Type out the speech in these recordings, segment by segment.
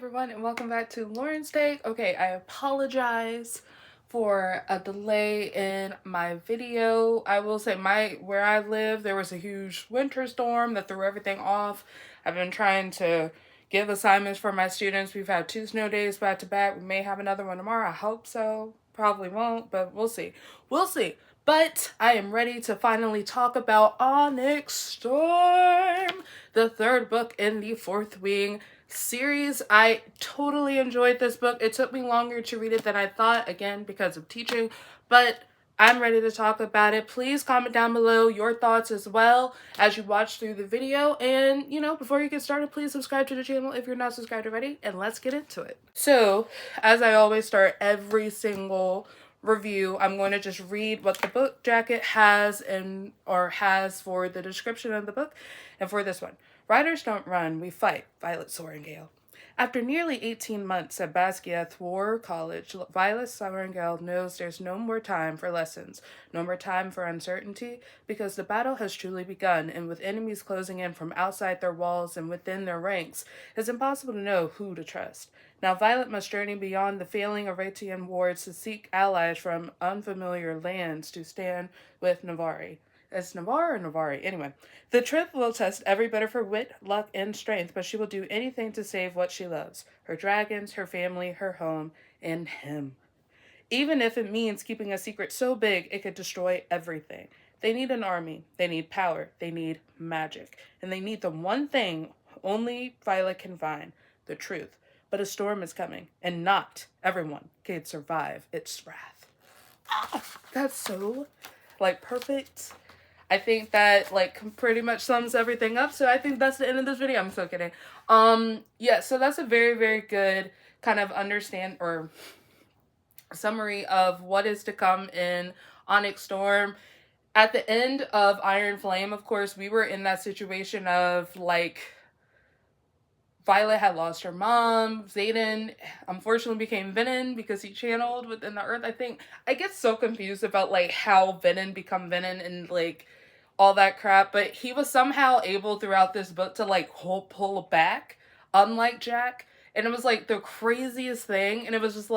everyone, and welcome back to Lauren's Take. Okay, I apologize for a delay in my video. I will say where I live, there was a huge winter storm that threw everything off. I've been trying to give assignments for my students. We've had 2 snow days back to back. We may have another one tomorrow. I hope so. Probably won't, but we'll see. We'll see. But I am ready to finally talk about Onyx Storm, the third book in the Fourth Wing series. I totally enjoyed this book. It took me longer to read it than I thought, again, because of teaching, but I'm ready to talk about it. Please comment down below your thoughts as well as you watch through the video. And, before you get started, please subscribe to the channel if you're not subscribed already, and let's get into it. So, as I always start every single review, I'm going to just read what the book jacket has has for the description of the book. And for this one, riders don't run, we fight. Violet Sorrengail. After nearly 18 months at Basgiath War College, Violet Sorrengail knows there's no more time for lessons, no more time for uncertainty, because the battle has truly begun, and with enemies closing in from outside their walls and within their ranks, it's impossible to know who to trust. Now Violet must journey beyond the failing Aratian wards to seek allies from unfamiliar lands to stand with Navari. It's Navarre or Navari? Anyway, the trip will test every bit of her wit, luck, and strength, but she will do anything to save what she loves. Her dragons, her family, her home, and him. Even if it means keeping a secret so big it could destroy everything. They need an army. They need power. They need magic. And they need the one thing only Violet can find, the truth. But a storm is coming, and not everyone can survive its wrath. That's so, perfect. I think that, pretty much sums everything up, so I think that's the end of this video. I'm so kidding. Yeah, so that's a very, very good kind of summary of what is to come in Onyx Storm. At the end of Iron Flame, of course, we were in that situation of, Violet had lost her mom. Xaden unfortunately became Venom because he channeled within the earth. I get so confused about, how Venom become Venom and, all that crap. But he was somehow able throughout this book to, pull back, unlike Jack. And it was, the craziest thing. And it was just,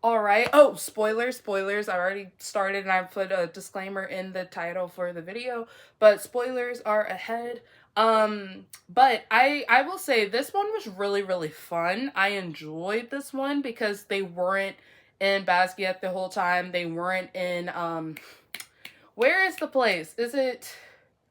all right. Oh, spoilers. I already started and I put a disclaimer in the title for the video. But spoilers are ahead. But I will say this one was really, really fun. I enjoyed this one because they weren't in Basgiath the whole time. They weren't in, where is the place? Is it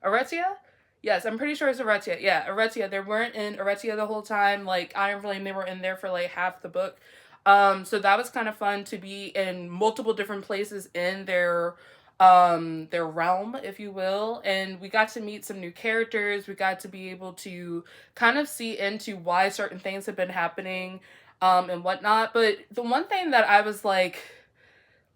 Aretia? Yes, I'm pretty sure it's Aretia. Yeah, Aretia. They weren't in Aretia the whole time. Iron Flame, they were in there for, half the book. So that was kind of fun to be in multiple different places in their realm, if you will, and we got to meet some new characters. We got to be able to kind of see into why certain things have been happening and whatnot. But the one thing that I was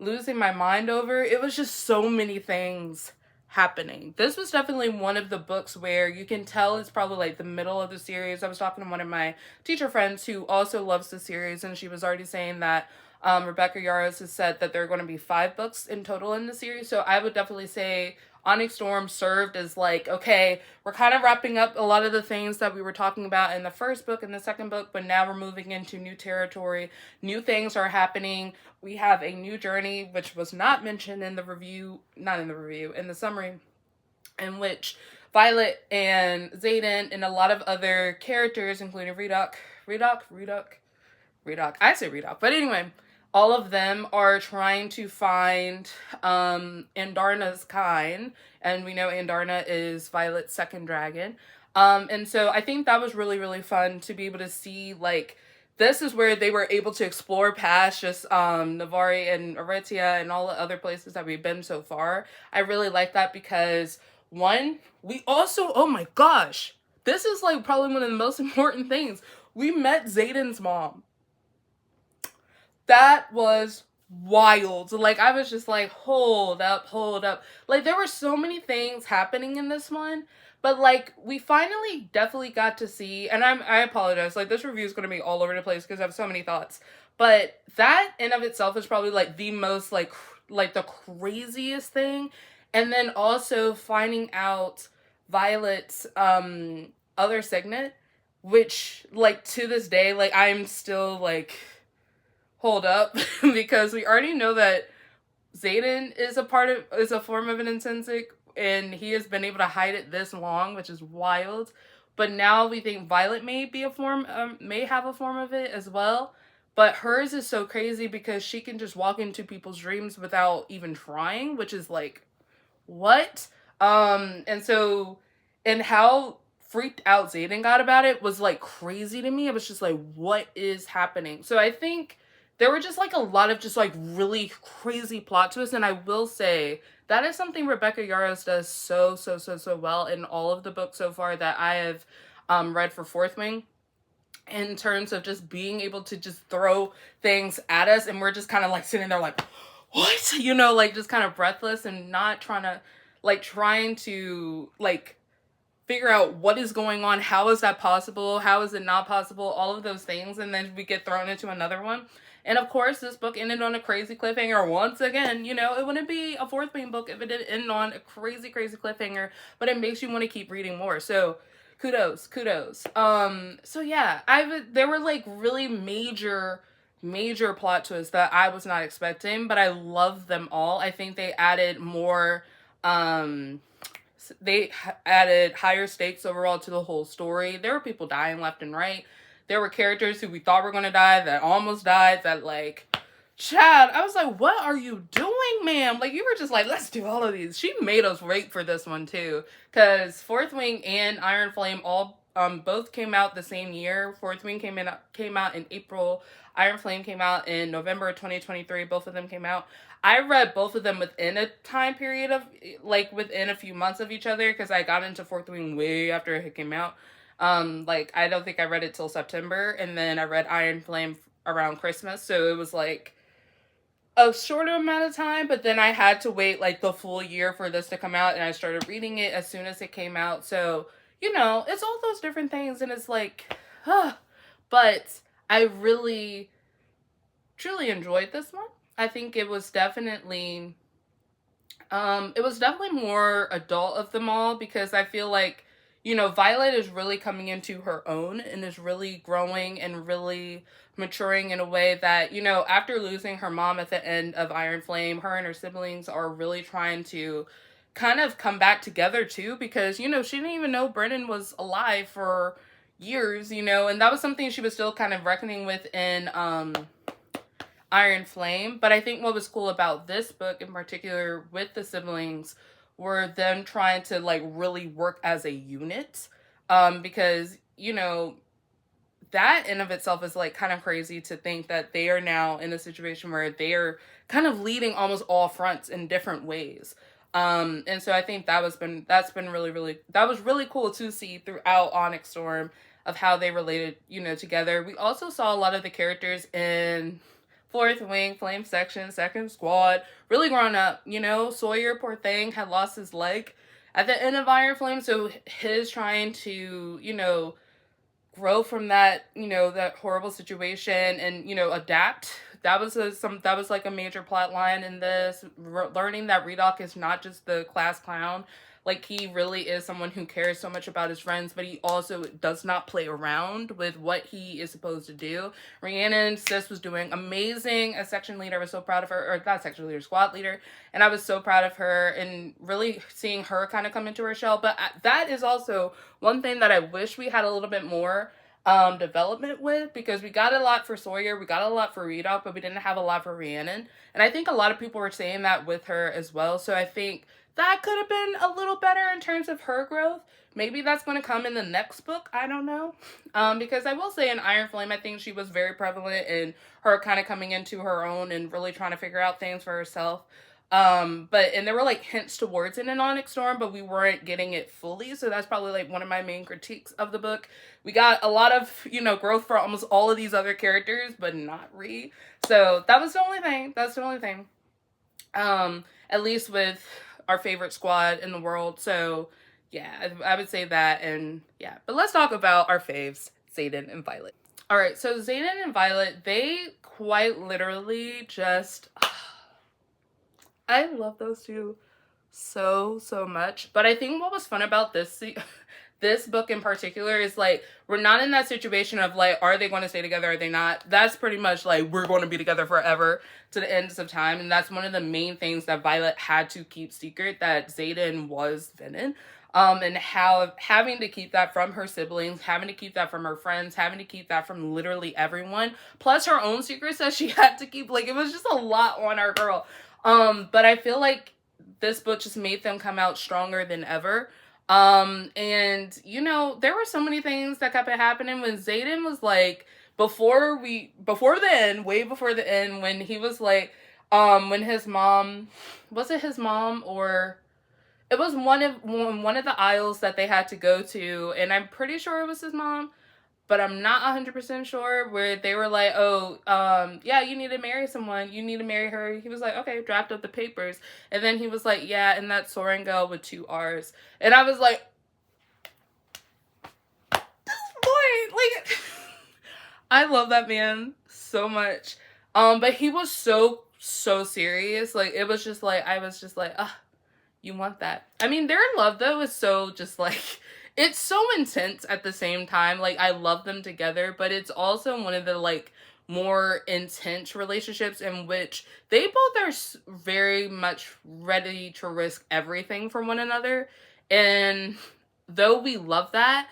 losing my mind over, it was just so many things happening. This was definitely one of the books where you can tell it's probably the middle of the series. I was talking to one of my teacher friends who also loves the series, and she was already saying that Rebecca Yarros has said that there are going to be 5 books in total in the series. So I would definitely say Onyx Storm served as okay, we're kind of wrapping up a lot of the things that we were talking about in the first book and the second book, but now we're moving into new territory. New things are happening. We have a new journey, which was not mentioned in the review, in the summary, in which Violet and Xaden and a lot of other characters, including Redok, I say Redok, but anyway, all of them are trying to find Andarna's kind, and we know Andarna is Violet's second dragon. And so I think that was really, really fun to be able to see, this is where they were able to explore past just Navari and Aretia and all the other places that we've been so far. I really like that because, one, we also, oh my gosh, this is probably one of the most important things. We met Xaden's mom. That was wild. I was just hold up. There were so many things happening in this one, but we finally definitely got to see, and I apologize, this review is going to be all over the place because I have so many thoughts, but that in of itself is probably the most the craziest thing. And then also finding out Violet's other signet. which, like, to this day, like, I'm still, like, hold up, because we already know that Xaden is a form of an Insensic, and he has been able to hide it this long, which is wild. But now we think Violet may have a form of it as well. But hers is so crazy because she can just walk into people's dreams without even trying, which is like, what? And so, and how freaked out Xaden got about it was like crazy to me. It was just like, what is happening? So I think there were just like a lot of just like really crazy plot twists. And I will say that is something Rebecca Yarros does so well in all of the books so far that I have read for Fourth Wing, in terms of just being able to just throw things at us, and we're just kind of like sitting there like, what? You know, like just kind of breathless and not trying to like figure out what is going on, how is that possible, how is it not possible, all of those things, and then we get thrown into another one. And of course, this book ended on a crazy cliffhanger once again. You know, it wouldn't be a Fourth Wing book if it didn't end on a crazy cliffhanger, but it makes you want to keep reading more. So kudos. So yeah, there were like really major plot twists that I was not expecting, but I love them all. I think they added more they added higher stakes overall to the whole story. There were people dying left and right. There were characters who we thought were going to die that almost died, that like, Chad, I was like, what are you doing, ma'am? Like, you were just like, let's do all of these. She made us wait for this one too, because Fourth Wing and Iron Flame all both came out the same year. Fourth Wing came out in April. Iron Flame came out in November of 2023. Both of them came out. I read both of them within a time period of like within a few months of each other, because I got into Fourth Wing way after it came out. Like, I don't think I read it till September, and then I read Iron Flame around Christmas, so it was like a shorter amount of time, but then I had to wait like the full year for this to come out, and I started reading it as soon as it came out. So, you know, it's all those different things, and it's like, but I really truly enjoyed this one. I think it was definitely more adult of them all, because I feel like, you know, Violet is really coming into her own and is really growing and really maturing in a way that, you know, after losing her mom at the end of Iron Flame, her and her siblings are really trying to kind of come back together too, because, you know, she didn't even know Brennan was alive for years, you know, and that was something she was still kind of reckoning with in Iron Flame. But I think what was cool about this book in particular with the siblings were them trying to like really work as a unit, because, you know, that in of itself is like kind of crazy to think that they are now in a situation where they are kind of leading almost all fronts in different ways. And so I think that's been really that was really cool to see throughout Onyx Storm, of how they related, you know, together. We also saw a lot of the characters in Fourth Wing, Flame Section, Second Squad, really growing up. You know, Sawyer, poor thing, had lost his leg at the end of Iron Flame, so his trying to, you know, grow from that, you know, that horrible situation and, you know, adapt. That was like a major plot line in this. Learning that Redoc is not just the class clown. Like, he really is someone who cares so much about his friends, but he also does not play around with what he is supposed to do. Rhiannon, sis, was doing amazing as section leader. I was so proud of her, or not section leader, squad leader. And I was so proud of her, and really seeing her kind of come into her shell. But that is also one thing that I wish we had a little bit more development with, because we got a lot for Sawyer, we got a lot for Redoc, but we didn't have a lot for Rhiannon. And I think a lot of people were saying that with her as well. So I think that could have been a little better in terms of her growth. Maybe that's going to come in the next book. I don't know. Because I will say in Iron Flame, I think she was very prevalent in her kind of coming into her own and really trying to figure out things for herself. And there were like hints towards it in Onyx Storm, but we weren't getting it fully. So that's probably like one of my main critiques of the book. We got a lot of, you know, growth for almost all of these other characters, but not Ree. So that was the only thing. That's the only thing. At least with our favorite squad in the world. So yeah, I would say that. And yeah, but let's talk about our faves, Xaden and Violet. All right, so Xaden and Violet, they quite literally just, I love those two so much. But I think what was fun about this this book in particular is like, we're not in that situation of like, are they going to stay together, are they not? That's pretty much like, we're going to be together forever to the ends of time. And that's one of the main things that Violet had to keep secret, that Xaden was Venom. And how having to keep that from her siblings, having to keep that from her friends, having to keep that from literally everyone, plus her own secrets that she had to keep. Like, it was just a lot on our girl. But I feel like this book just made them come out stronger than ever. And you know, there were so many things that kept happening when Xaden was like, before the end, way before the end, when he was like, when his mom, was it his mom, or it was one of the aisles that they had to go to, and I'm pretty sure it was his mom, but I'm not 100% sure, where they were like, oh, yeah, you need to marry someone. You need to marry her. He was like, okay, draft up the papers. And then he was like, yeah, and that's Soaring Girl with 2 R's. And I was like, this boy, like, I love that man so much. But he was so serious. Like, it was just like, I was just like, you want that. I mean, their love, though, is so just like, it's so intense at the same time. Like, I love them together, but it's also one of the, like, more intense relationships in which they both are very much ready to risk everything for one another. And though we love that,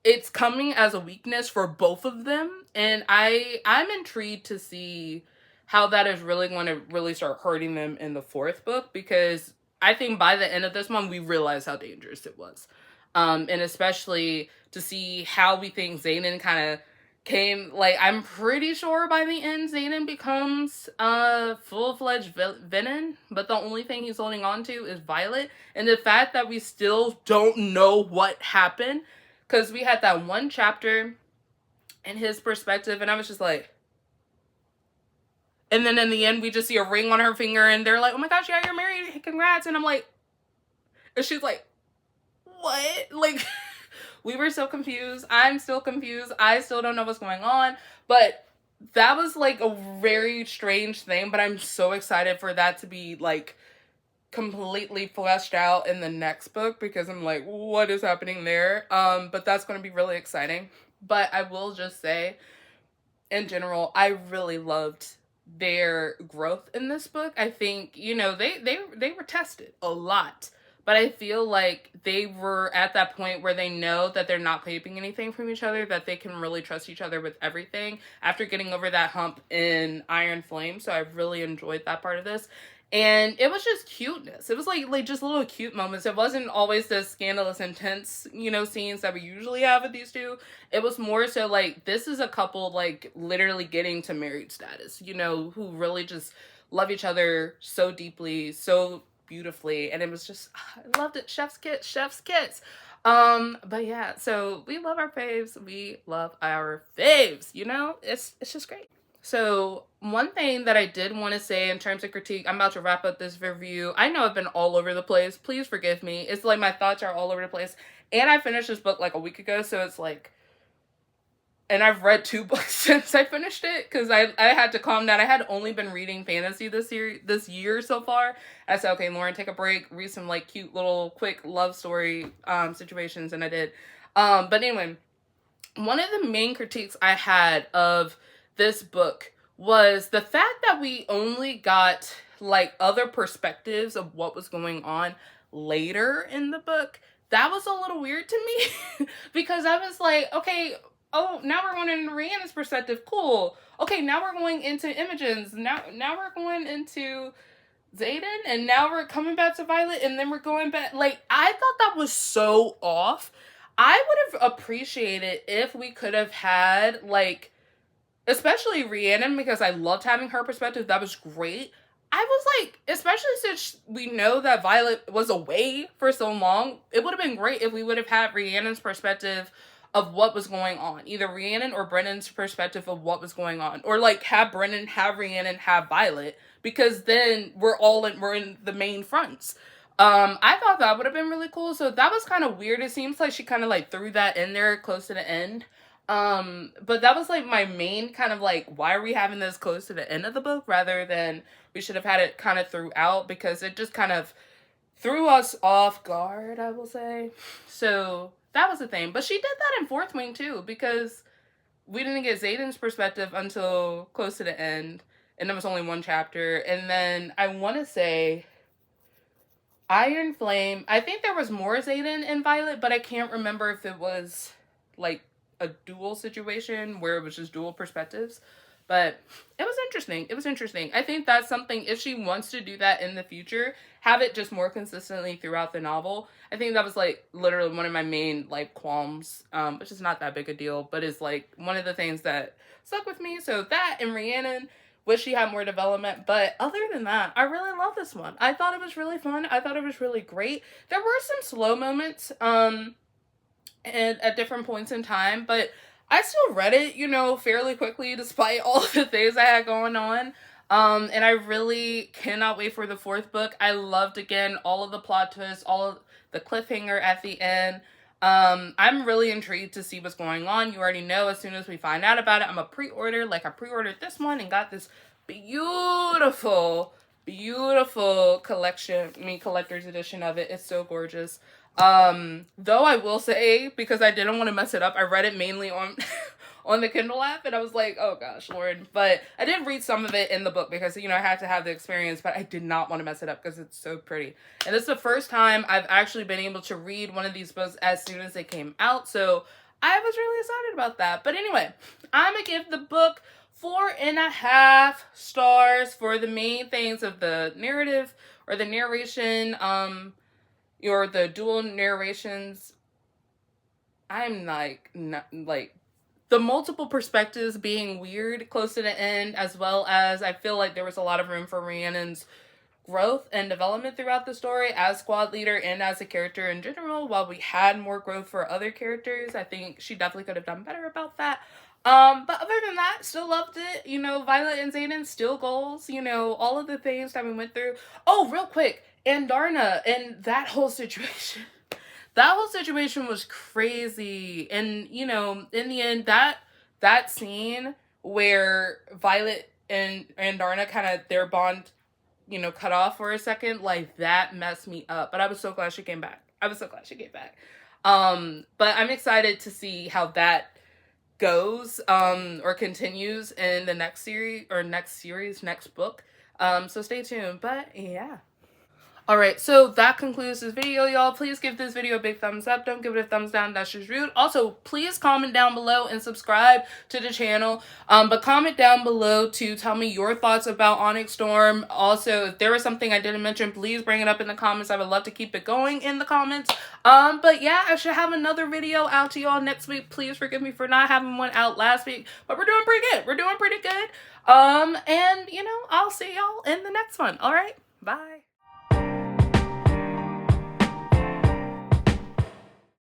it's coming as a weakness for both of them. And I'm intrigued to see how that is really going to really start hurting them in the 4th book, because I think by the end of this one, we realize how dangerous it was. And especially to see how we think Xaden kind of came, like, I'm pretty sure by the end, Xaden becomes a full-fledged villain, but the only thing he's holding on to is Violet. And the fact that we still don't know what happened, because we had that one chapter in his perspective, and I was just like, and then in the end, we just see a ring on her finger, and they're like, oh my gosh, yeah, you're married, congrats. And I'm like, and she's like, what? Like, we were so confused. I'm still confused. I still don't know what's going on. But that was like a very strange thing, but I'm so excited for that to be like completely fleshed out in the next book, because I'm like, what is happening there? But that's going to be really exciting. But I will just say, in general, I really loved their growth in this book. I think, you know, they were tested a lot, but I feel like they were at that point where they know that they're not keeping anything from each other, that they can really trust each other with everything after getting over that hump in Iron Flame. So I really enjoyed that part of this. And it was just cuteness. It was like just little cute moments. It wasn't always the scandalous, intense, you know, scenes that we usually have with these two. It was more so like, this is a couple like literally getting to married status, you know, who really just love each other so deeply, so beautifully. And it was just, I loved it. Chef's kiss. But yeah, so we love our faves. We love our faves, you know? It's just great. So one thing that I did want to say in terms of critique, I'm about to wrap up this review. I know I've been all over the place. Please forgive me. It's like my thoughts are all over the place. And I finished this book like a week ago, so it's like, and I've read 2 books since I finished it, because I had to calm down. I had only been reading fantasy this year so far. I said, okay, Lauren, take a break, read some like cute little quick love story situations, and I did. But anyway, one of the main critiques I had of this book was the fact that we only got like other perspectives of what was going on later in the book. That was a little weird to me because I was like, okay, oh, now we're going into Rihanna's perspective. Cool. Okay, now we're going into Imogen's. Now we're going into Xaden, and now we're coming back to Violet, and then we're going back. Like, I thought that was so off. I would have appreciated if we could have had like, especially Rhiannon, because I loved having her perspective. That was great. I was like, especially since we know that Violet was away for so long, it would have been great if we would have had Rhiannon's perspective of what was going on. Either Rhiannon or Brennan's perspective of what was going on. Or like have Brennan, have Rhiannon, have Violet. Because then we're in the main fronts. I thought that would have been really cool. So that was kind of weird. It seems like she kind of like threw that in there close to the end. But that was like my main kind of like, why are we having this close to the end of the book rather than we should have had it kind of throughout, because it just kind of threw us off guard, I will say. So that was the thing. But she did that in Fourth Wing too, because we didn't get Xaden's perspective until close to the end, and it was only one chapter. And then I want to say Iron Flame. I think there was more Xaden and Violet, but I can't remember if it was like a dual situation where it was just dual perspectives. But it was interesting. It was interesting. I think that's something, if she wants to do that in the future, have it just more consistently throughout the novel. I think that was like literally one of my main like qualms, which is not that big a deal, but is like one of the things that stuck with me. So that and Rhiannon, wish she had more development. But other than that, I really love this one. I thought it was really fun. I thought it was really great. There were some slow moments, and at different points in time, but I still read it, you know, fairly quickly despite all of the things I had going on. And I really cannot wait for the fourth book. I loved, again, all of the plot twists, all of the cliffhanger at the end. I'm really intrigued to see what's going on. You already know, as soon as we find out about it, I'm a pre-order. Like, I pre-ordered this one and got this beautiful, beautiful collector's edition of it. It's so gorgeous. Though I will say, because I didn't want to mess it up, I read it mainly on on the Kindle app, and I was like, oh gosh, Lord. But I did read some of it in the book because, you know, I had to have the experience, but I did not want to mess it up because it's so pretty. And this is the first time I've actually been able to read one of these books as soon as they came out, so I was really excited about that. But anyway, I'm gonna give the book 4.5 stars for the main things of the narrative or the narration, or the dual narrations. I'm like, not, like, the multiple perspectives being weird close to the end, as well as I feel like there was a lot of room for Rhiannon's growth and development throughout the story as squad leader and as a character in general. While we had more growth for other characters, I think she definitely could have done better about that. But other than that, still loved it. You know, Violet and Xaden, still goals. You know, all of the things that we went through. Oh, real quick, and Darna and that whole situation. That whole situation was crazy. And, you know, in the end, that scene where Violet and Darna kind of, their bond, you know, cut off for a second, like, that messed me up. But I was so glad she came back. I was so glad she came back. But I'm excited to see how that goes, or continues in the next next book. So stay tuned. But yeah. Alright, so that concludes this video, y'all. Please give this video a big thumbs up. Don't give it a thumbs down. That's just rude. Also, please comment down below and subscribe to the channel. But comment down below to tell me your thoughts about Onyx Storm. Also, if there was something I didn't mention, please bring it up in the comments. I would love to keep it going in the comments. But yeah, I should have another video out to y'all next week. Please forgive me for not having one out last week. But we're doing pretty good. We're doing pretty good. And, you know, I'll see y'all in the next one. Alright, bye.